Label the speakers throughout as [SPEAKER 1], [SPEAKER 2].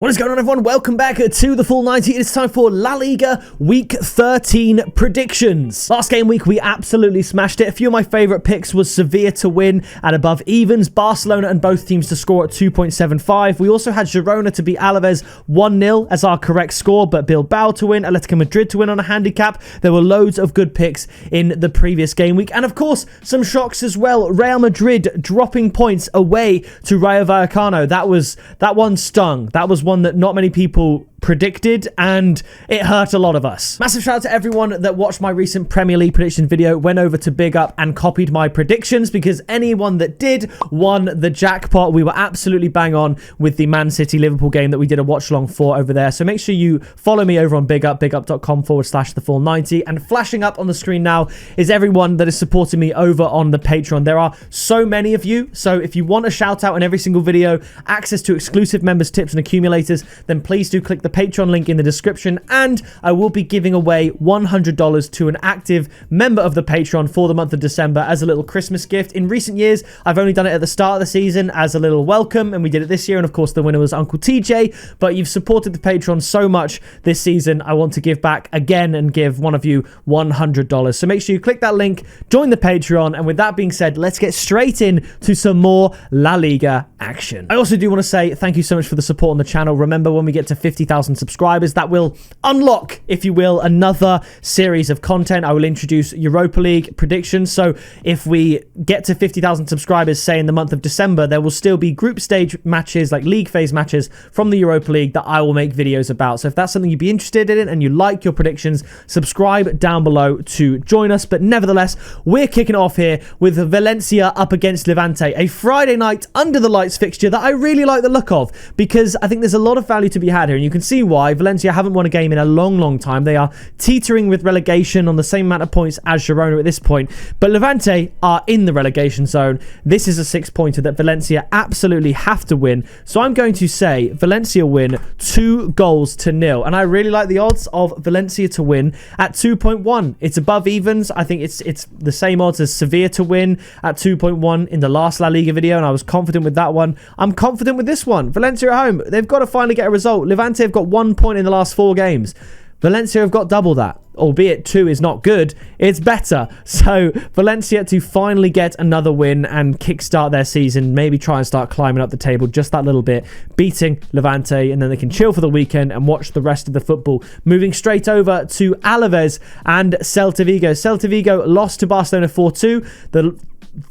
[SPEAKER 1] What is going on, everyone? Welcome back to the Full 90. It's time for La Liga Week 13 predictions. Last game week, we absolutely smashed it. A few of my favourite picks was Sevilla to win at above evens, Barcelona and both teams to score at 2.75. We also had Girona to beat Alaves 1-0 as our correct score, but Bilbao to win, Atletico Madrid to win on a handicap. There were loads of good picks in the previous game week. And of course, some shocks as well. Real Madrid dropping points away to Rayo Vallecano. That one stung. That was one that not many people predicted, and it hurt a lot of us. Massive shout out to everyone that watched my recent Premier League prediction video, went over to Big Up and copied my predictions, because anyone that did won the jackpot. We were absolutely bang on with the Man City Liverpool game that we did a watch along for over there. So make sure you follow me over on Big Up, bigup.com/thefull90. And flashing up on the screen now is everyone that is supporting me over on the Patreon. There are so many of you. So if you want a shout out in every single video, access to exclusive members tips and accumulators, then please do click the Patreon link in the description, and I will be giving away $100 to an active member of the Patreon for the month of December as a little Christmas gift. In recent years, I've only done it at the start of the season as a little welcome, and we did it this year, and of course the winner was Uncle TJ, but you've supported the Patreon so much this season, I want to give back again and give one of you $100. So make sure you click that link, join the Patreon, and with that being said, let's get straight in to some more La Liga action. I also do want to say thank you so much for the support on the channel. Remember, when we get to 50,000 subscribers, that will unlock, if you will, another series of content. I will introduce Europa League predictions. So if we get to 50,000 subscribers, say in the month of December, there will still be group stage matches, like league phase matches from the Europa League that I will make videos about. So if that's something you'd be interested in and you like your predictions, subscribe down below to join us. But nevertheless, we're kicking off here with Valencia up against Levante, a Friday night under the lights fixture that I really like the look of, because I think there's a lot of value to be had here, and you can see why. Valencia haven't won a game in a long time. They are teetering with relegation on the same amount of points as Girona at this point, but Levante are in the relegation zone. This is a 6-pointer that Valencia absolutely have to win, so I'm going to say Valencia win 2-0, and I really like the odds of Valencia to win at 2.1. It's above evens. I think it's the same odds as Sevilla to win at 2.1 in the last La Liga video, and I was confident with that one. I'm confident with this one. Valencia at home, they've got to finally get a result. Levante have got 1 point in the last 4 games. Valencia have got double that, albeit 2 is not good, it's better. So Valencia to finally get another win and kickstart their season, maybe try and start climbing up the table just that little bit, beating Levante, and then they can chill for the weekend and watch the rest of the football. Moving straight over to Alaves and Celta Vigo. Celta Vigo lost to Barcelona 4-2.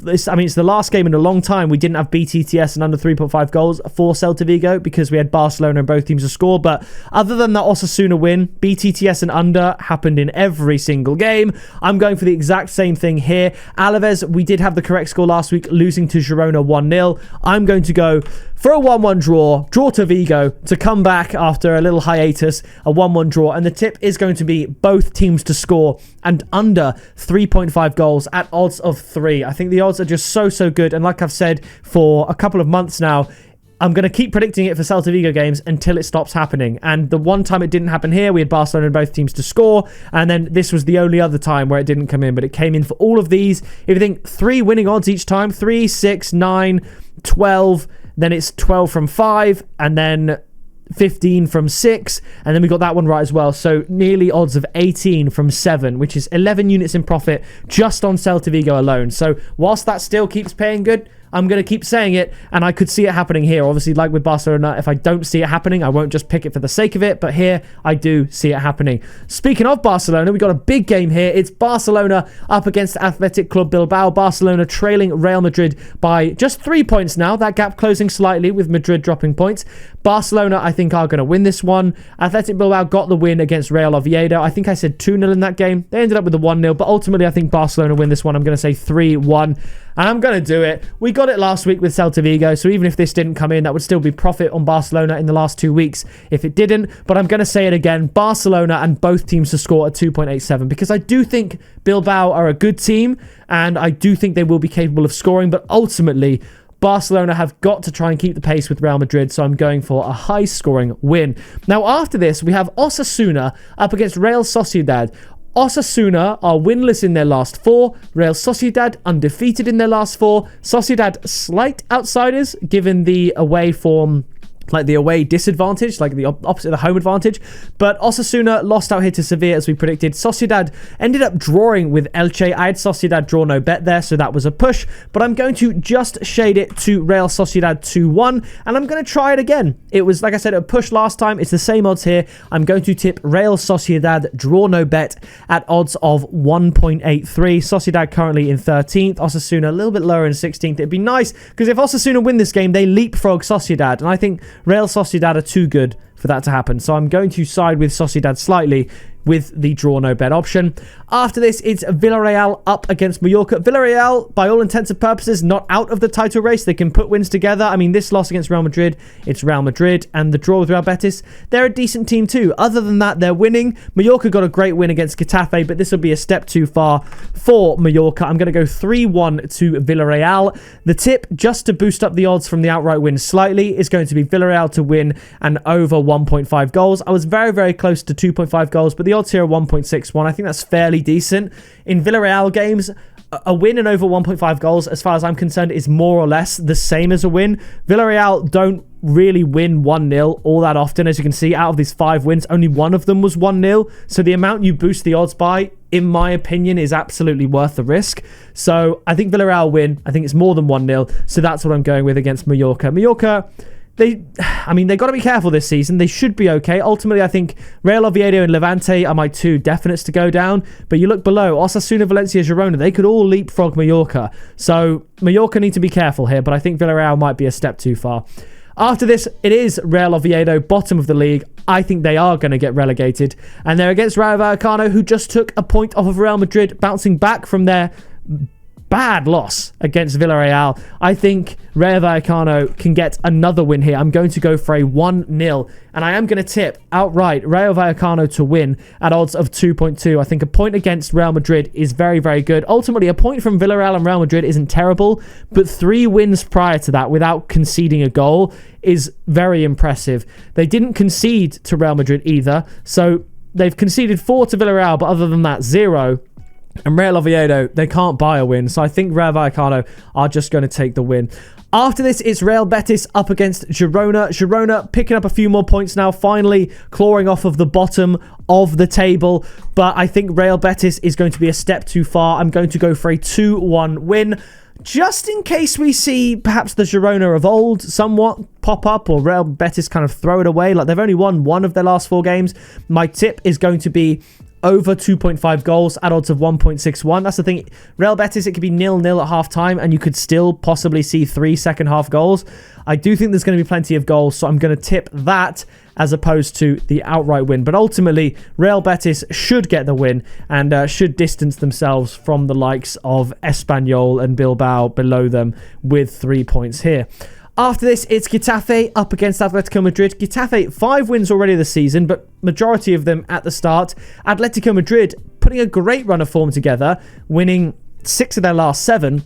[SPEAKER 1] It's the last game in a long time we didn't have BTTS and under 3.5 goals for Celta Vigo, because we had Barcelona and both teams to score. But other than that Osasuna win, BTTS and under happened in every single game. I'm going for the exact same thing here. Alaves, we did have the correct score last week, losing to Girona 1-0. I'm going to go for a 1-1 draw to Vigo to come back after a little hiatus, a 1-1 draw. And the tip is going to be both teams to score and under 3.5 goals at odds of 3. I think the odds are just so good. And like I've said for a couple of months now, I'm going to keep predicting it for Celta Vigo games until it stops happening. And the one time it didn't happen here, we had Barcelona and both teams to score. And then this was the only other time where it didn't come in. But it came in for all of these. If you think 3 winning odds each time, 3, 6, 9, 12, then it's 12 from 5, and then 15 from 6, and then we got that one right as well. So nearly odds of 18 from 7, which is 11 units in profit just on Celta Vigo alone. So whilst that still keeps paying good, I'm going to keep saying it, and I could see it happening here. Obviously, like with Barcelona, if I don't see it happening, I won't just pick it for the sake of it, but here I do see it happening. Speaking of Barcelona, we got a big game here. It's Barcelona up against Athletic Club Bilbao. Barcelona trailing Real Madrid by just 3 points now. That gap closing slightly with Madrid dropping points. Barcelona, I think, are going to win this one. Athletic Bilbao got the win against Real Oviedo. I think I said 2-0 in that game. They ended up with a 1-0, but ultimately I think Barcelona win this one. I'm going to say 3-1. And I'm going to do it. We got it last week with Celta Vigo, so even if this didn't come in, that would still be profit on Barcelona in the last 2 weeks if it didn't. But I'm going to say it again, Barcelona and both teams to score at 2.87, because I do think Bilbao are a good team, and I do think they will be capable of scoring, but ultimately Barcelona have got to try and keep the pace with Real Madrid, so I'm going for a high-scoring win. Now, after this, we have Osasuna up against Real Sociedad. Osasuna are winless in their last 4. Real Sociedad undefeated in their last 4. Sociedad slight outsiders given the away form like the away disadvantage, like the opposite of the home advantage. But Osasuna lost out here to Sevilla as we predicted. Sociedad ended up drawing with Elche. I had Sociedad draw no bet there, so that was a push. But I'm going to just shade it to Real Sociedad 2-1, and I'm going to try it again. It was, like I said, a push last time. It's the same odds here. I'm going to tip Real Sociedad draw no bet at odds of 1.83. Sociedad currently in 13th. Osasuna a little bit lower in 16th. It'd be nice, because if Osasuna win this game, they leapfrog Sociedad, and I think Real Sociedad are too good for that to happen. So I'm going to side with Sociedad slightly with the draw no bet option. After this, it's Villarreal up against Mallorca. Villarreal, by all intents and purposes, not out of the title race. They can put wins together. I mean, this loss against Real Madrid, it's Real Madrid, and the draw with Real Betis, they're a decent team too. Other than that, they're winning. Mallorca got a great win against Getafe, but this will be a step too far for Mallorca. I'm going to go 3-1 to Villarreal. The tip, just to boost up the odds from the outright win slightly, is going to be Villarreal to win and over 1.5 goals. I was very, very close to 2.5 goals, but the odds here are 1.61. I think that's fairly decent. In Villarreal games, a win and over 1.5 goals, as far as I'm concerned, is more or less the same as a win. Villarreal don't really win 1-0 all that often. As you can see, out of these 5 wins, only one of them was 1-0. So the amount you boost the odds by, in my opinion, is absolutely worth the risk. So I think Villarreal win. I think it's more than 1-0. So that's what I'm going with against Mallorca. Mallorca, they got to be careful this season. They should be okay. Ultimately, I think Real Oviedo and Levante are my 2 definites to go down. But you look below, Osasuna, Valencia, Girona, they could all leapfrog Mallorca. So Mallorca need to be careful here, but I think Villarreal might be a step too far. After this, it is Real Oviedo, bottom of the league. I think they are going to get relegated. And they're against Rayo Vallecano, who just took a point off of Real Madrid, bouncing back from their bad loss against Villarreal. I think Rayo Vallecano can get another win here. I'm going to go for a 1-0, and I am going to tip outright Rayo Vallecano to win at odds of 2.2. I think a point against Real Madrid is very, very good. Ultimately, a point from Villarreal and Real Madrid isn't terrible, but 3 wins prior to that without conceding a goal is very impressive. They didn't concede to Real Madrid either, so they've conceded 4 to Villarreal, but other than that, 0. And Real Oviedo, they can't buy a win. So I think Rayo Vallecano are just going to take the win. After this, it's Real Betis up against Girona. Girona picking up a few more points now, finally clawing off of the bottom of the table. But I think Real Betis is going to be a step too far. I'm going to go for a 2-1 win, just in case we see perhaps the Girona of old somewhat pop up, or Real Betis kind of throw it away. Like, they've only won 1 of their last 4 games. My tip is going to be over 2.5 goals at odds of 1.61. That's the thing. Real Betis, it could be 0-0 at half time, and you could still possibly see 3 second half goals. I do think there's going to be plenty of goals, so I'm going to tip that as opposed to the outright win. But ultimately, Real Betis should get the win and should distance themselves from the likes of Espanyol and Bilbao below them with 3 points here. After this, it's Getafe up against Atletico Madrid. Getafe, 5 wins already this season, but majority of them at the start. Atletico Madrid putting a great run of form together, winning 6 of their last 7.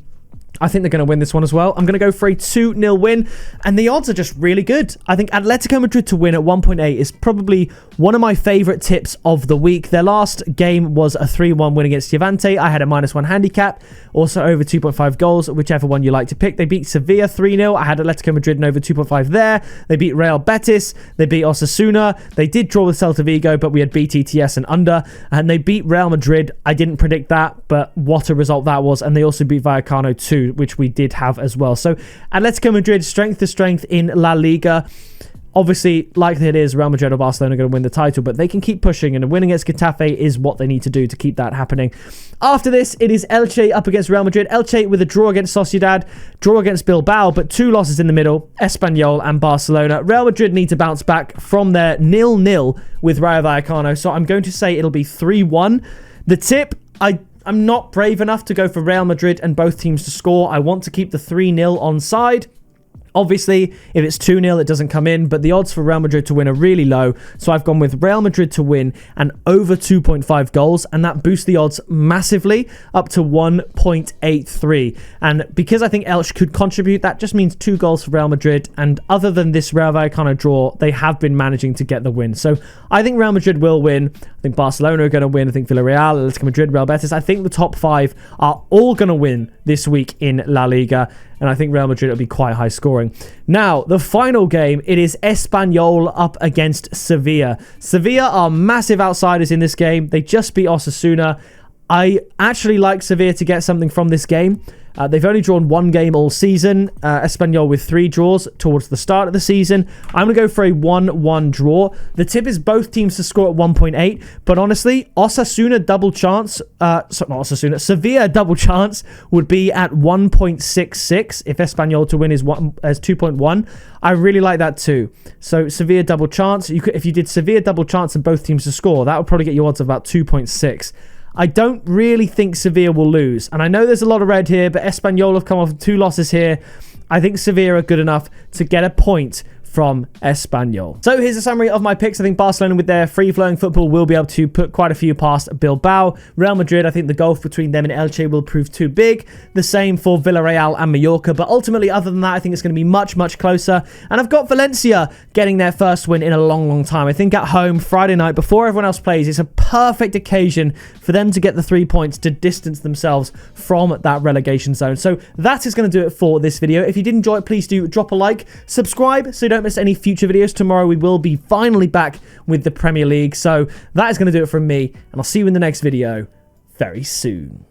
[SPEAKER 1] I think they're going to win this one as well. I'm going to go for a 2-0 win, and the odds are just really good. I think Atletico Madrid to win at 1.8 is probably one of my favourite tips of the week. Their last game was a 3-1 win against Levante. I had a -1 handicap, also over 2.5 goals, whichever one you like to pick. They beat Sevilla 3-0. I had Atletico Madrid and over 2.5 there. They beat Real Betis. They beat Osasuna. They did draw with Celta Vigo, but we had BTTS and under. And they beat Real Madrid. I didn't predict that, but what a result that was. And they also beat Vallecano too, which we did have as well. So Atletico Madrid, strength to strength in La Liga. Obviously, likely it is Real Madrid or Barcelona are going to win the title, but they can keep pushing, and a win against Getafe is what they need to do to keep that happening. After this, it is Elche up against Real Madrid. Elche with a draw against Sociedad, draw against Bilbao, but 2 losses in the middle, Espanyol and Barcelona. Real Madrid need to bounce back from their 0-0 with Rayo Vallecano, so I'm going to say it'll be 3-1. The tip, I'm not brave enough to go for Real Madrid and both teams to score. I want to keep the 3-0 on side. Obviously, if it's 2-0, it doesn't come in, but the odds for Real Madrid to win are really low. So I've gone with Real Madrid to win and over 2.5 goals, and that boosts the odds massively up to 1.83. And because I think Elche could contribute, that just means 2 goals for Real Madrid. And other than this Rayo Vallecano draw, they have been managing to get the win. So I think Real Madrid will win. I think Barcelona are going to win. I think Villarreal, Atletico Madrid, Real Betis. I think the top 5 are all going to win this week in La Liga. and I think Real Madrid will be quite high scoring. Now, the final game, it is Espanyol up against Sevilla. Sevilla are massive outsiders in this game. They just beat Osasuna. I actually like Sevilla to get something from this game. They've only drawn one game all season. Espanyol with 3 draws towards the start of the season. I'm going to go for a 1-1 draw. The tip is both teams to score at 1.8. But honestly, Osasuna double chance. Not Osasuna. Sevilla double chance would be at 1.66 if Espanyol to win is 2.1. I really like that too. So Sevilla double chance. If you did Sevilla double chance and both teams to score, that would probably get you odds of about 2.6. I don't really think Sevilla will lose. And I know there's a lot of red here, but Espanyol have come off 2 losses here. I think Sevilla are good enough to get a point from Espanyol. So here's a summary of my picks. I think Barcelona with their free-flowing football will be able to put quite a few past Bilbao. Real Madrid, I think the gulf between them and Elche will prove too big. The same for Villarreal and Mallorca. But ultimately, other than that, I think it's going to be much, much closer. And I've got Valencia getting their first win in a long, long time. I think at home, Friday night, before everyone else plays, it's a perfect occasion for them to get the 3 points to distance themselves from that relegation zone. So that is going to do it for this video. If you did enjoy it, please do drop a like, subscribe so you don't miss any future videos. Tomorrow we will be finally back with the Premier League. So that is going to do it from me, and I'll see you in the next video very soon.